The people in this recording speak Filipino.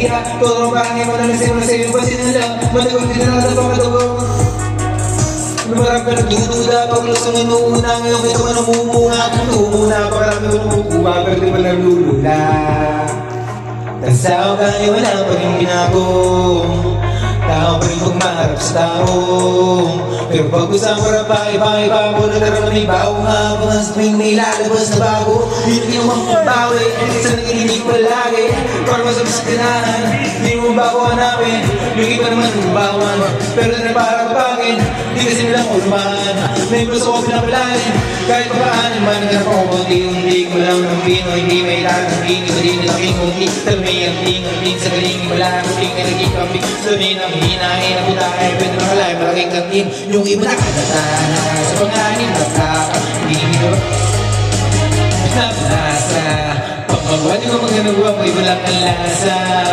bihira. Todo pangin mo na lasing mo na sa'yo. Basin na lang, matagod din na lang pagkatagod. Marami ka nagdududa, pagluso ng nuuna. Ngayon kita man namumuna. Tumuna, pakarami ko numukuha, pero di pa nalulula. Tansaw ka niyo, wala pa rin binago. Tao pa rin pagmaharap sa tao. Pero pag usang para pa mo na naraming bago nga. Mga spring may lalabas na bago. Hindi mo mabawi, sa nakikinig palagi. Para masabas sa tinahan, hindi mo bago hanapin. Yung iba naman bawan, pero na para kapangin. Hindi kasi nilang ulman, may puso ko pinapalain. Kahit pa paanin man, nagkarap ako konti-unti. Kulang ng pino, hindi may lalambing. Iba din nalaking unti, talmay ang ting sa galing. Wala ang ting, nalaging kambing. Sabihin ang hinahin, ang butahe, pwede makalay, malaking kantin. Yung iba nakakatana, sa panganin, nakakabing. Pinapalasa, pagpapawad yung mga nagawa mo, iba lang ang lasa.